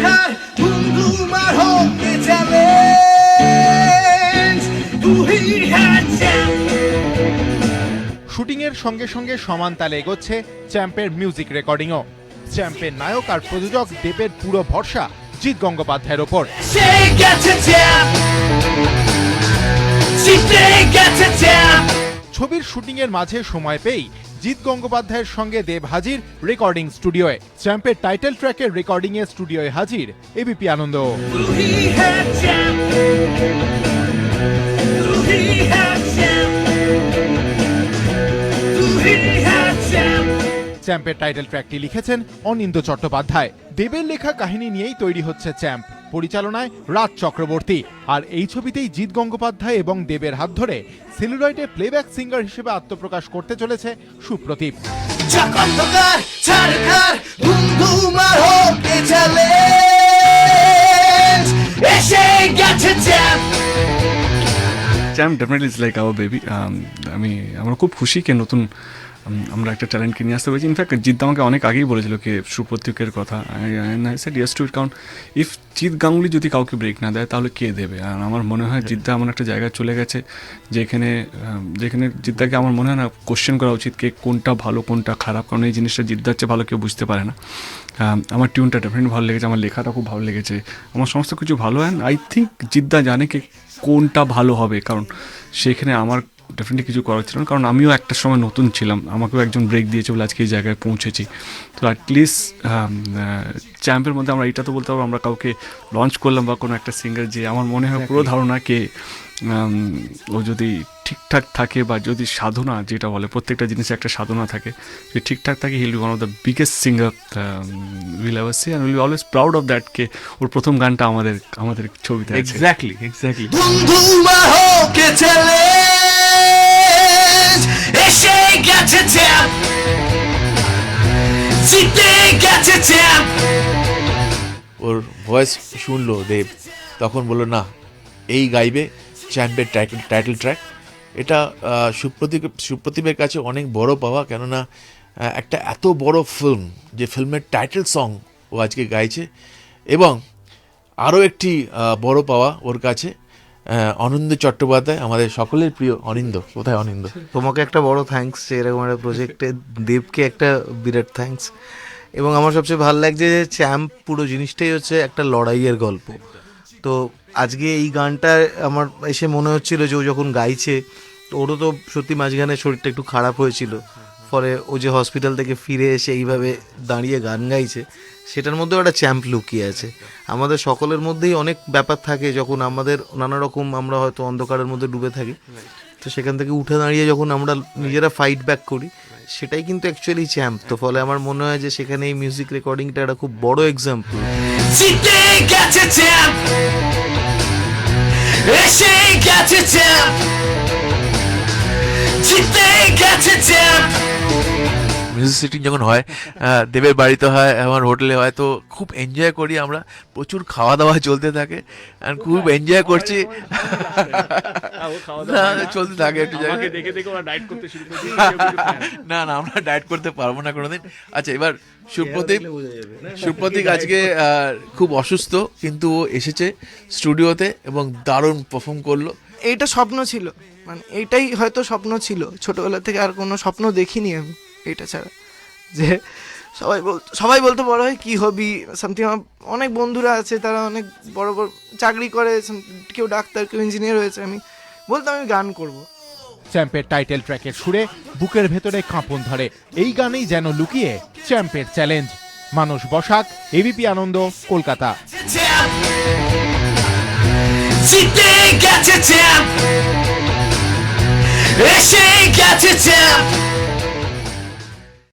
ছারখার ধুমধুমার হোকে challenge তুই হ্যাঁ champ. Shooting এর সঙ্গে সঙ্গে সমান তালে এগোচ্ছে চ্যাম্পের মিউজিক রেকর্ডিংও। চ্যাম্পের নায়ক আর প্রযোজক দেবের পুরো ভরসা জিৎ গঙ্গোপাধ্যায়ের ওপর। সেই গেছে চ্যাম্প, জিতে গেছে চ্যাম্প। ছবির শুটিং এর মাঝে সময় পেয়েই জিৎ গঙ্গোপাধ্যায়ের সঙ্গে দেব হাজির রেকর্ডিং স্টুডিওয়ে। চ্যাম্পের টাইটেল ট্র্যাকের রেকর্ডিং এ স্টুডিওয়ে হাজির এবিপি আনন্দ। তুই হ্যাঁ চ্যাম্প, তুই হ্যাঁ চ্যাম্প, তুই হ্যাঁ চ্যাম্প। চ্যাম্পের টাইটেল ট্র্যাকটি লিখেছেন অনিন্দ্য চট্টোপাধ্যায়। দেবের লেখা কাহিনী নিয়েই তৈরি হচ্ছে চ্যাম্প, পরিচালনায় রাজ চক্রবর্তী। আর এই ছবিতেই জিৎ গঙ্গোপাধ্যায় এবং দেবের হাত ধরে সেলুলয়েডে প্লেব্যাক সিঙ্গার হিসেবে আত্মপ্রকাশ করতে চলেছে সুপ্রতীপ। চকমকর ছারখার ধুমধুমার হোকে চ্যালেঞ্জ এসে গেছে champ. Champ definitely is like our baby. আমরা খুব খুশি কে নতুন আমরা একটা ট্যালেন্টকে নিয়ে আসতে পেরেছি। ইনফ্যাক্ট জিৎ আমাকে অনেক আগেই বলেছিল কি সুপ্রতীকের কথা। আই সেড ইয়েস টু ইট, কারণ ইফ জিৎ গাঙ্গুলি যদি কাউকে ব্রেক না দেয় তাহলে কে দেবে? আর আমার মনে হয় জিদ্দা এমন একটা জায়গায় চলে গেছে যেখানে জিদ্দাকে আমার মনে হয় না কোশ্চেন করা উচিত কে কোনটা ভালো কোনটা খারাপ, কারণ এই জিনিসটা জিদ্দার চেয়ে ভালো কেউ বুঝতে পারে না। আমার টিউনটা ডেফিনেটলি ভালো লেগেছে, আমার লেখাটা খুব ভালো লেগেছে, আমার সমস্ত কিছু ভালো। অ্যান্ড আই থিঙ্ক জিদ্দা জানে কি কোনটা ভালো হবে, কারণ সেখানে আমার ডেফিনেটলি কিছু করার ছিল না, কারণ আমিও একটা সময় নতুন ছিলাম, আমাকেও একজন ব্রেক দিয়েছে বলে আজকে এই জায়গায় পৌঁছেছি। তো অ্যাটলিস্ট চ্যাম্পের মধ্যে আমরা এইটা তো বলতে পারবো আমরা কাউকে লঞ্চ করলাম বা কোনো একটা সিঙ্গার যে আমার মনে হয় পুরো ধারণা কে ও যদি ঠিকঠাক থাকে বা যদি সাধনা যেটা বলে প্রত্যেকটা জিনিসে একটা সাধনা থাকে, যদি ঠিকঠাক থাকে he'll be one of the biggest singer will ever see and will be always proud of that কে ওর প্রথম গানটা আমাদের ছবিতে আছে। এক্স্যাক্টলি ধুমধুমার হোকে চ্যালেঞ্জ এসে গেছে চ্যাম্প, জিতে গেছে চ্যাম্প। ওর ভয়েস শুনলো দেব, তখন বললো না এই গাইবে চ্যাম্পের টাইটেল ট্র্যাক। এটা সুপ্রতীপের কাছে অনেক বড় পাওয়া, কেননা একটা এত বড় ফিল্ম, যে ফিল্মের টাইটেল সং ও আজকে গাইছে। এবং আরও একটি বড় পাওয়া ওর কাছে অনিন্দ্য চট্টোপাধ্যায়, আমাদের সকলের প্রিয় অনিন্দ্য। কোথায় অনিন্দ্য? তোমাকে একটা বড় থ্যাঙ্কস এরকম একটা প্রজেক্টে, দেবকে একটা বিরাট থ্যাঙ্কস। এবং আমার সবচেয়ে ভালো লাগছে যে চ্যাম্প পুরো জিনিসটাই হচ্ছে একটা লড়াইয়ের গল্প। তো আজকে এই গানটা আমার এসে মনে হচ্ছিল যে ও যখন গাইছে, তো ওরও তো সত্যি মাঝখানে শরীরটা একটু খারাপ হয়েছিল, ফলে ও যে হসপিটাল থেকে ফিরে এসে এইভাবে দাঁড়িয়ে গান গাইছে, সেটার মধ্যেও একটা চ্যাম্প লুকিয়ে আছে। আমাদের সকলের মধ্যেই অনেক ব্যাপার থাকে যখন আমাদের নানা রকম, আমরা হয়তো অন্ধকারের মধ্যে ডুবে থাকি, তো সেখান থেকে উঠে দাঁড়িয়ে যখন আমরা নিজেরা ফাইট ব্যাক করি, সেটাই কিন্তু অ্যাকচুয়ালি চ্যাম্প। তো ফলে আমার মনে হয় যে সেখানে এই মিউজিক রেকর্ডিংটা একটা খুব বড় এক্সাম্পল। জিতে গেছে চ্যাম্প, এসে গেছে চ্যাম্প, জিতে গেছে চ্যাম্প। মিউজিক সিটিং যখন হয়, দেবের বাড়িতে হয়, আমার হোটেলে হয়, তো খুব এনজয় করি আমরা। প্রচুর খাওয়া দাওয়া চলতে থাকে, আর খুব এনজয় করছি। চলতে থাকে একটু না না, আমরা ডায়েট করতে পারবো না কোনোদিন। আচ্ছা, এবার সুপ্রতীক আজকে খুব অসুস্থ, কিন্তু ও এসেছে স্টুডিওতে এবং দারুণ পারফর্ম করলো। এইটা স্বপ্ন ছিল, মানে এইটাই হয়তো স্বপ্ন ছিল ছোটবেলা থেকে, আর কোনো স্বপ্ন দেখিনি আমি এইটা ছাড়া। যে সবাই বলতো বড় হয় কী হবি সামথিং। আমার অনেক বন্ধুরা আছে, তারা অনেক বড় বড় চাকরি করে, কেউ ডাক্তার, কেউ ইঞ্জিনিয়ার হয়েছে। আমি বলতাম আমি গান করব। চ্যাম্পের টাইটেল ট্র্যাকের সুরে বুকের ভেতরে কাঁপন ধরে। এই গানেই যেন লুকিয়ে চ্যাম্পের চ্যালেঞ্জ। মানস বসাক, এবিপি আনন্দ, কলকাতা। জিতে গেছে চ্যাম্প, এসে গেছে চ্যাম্প।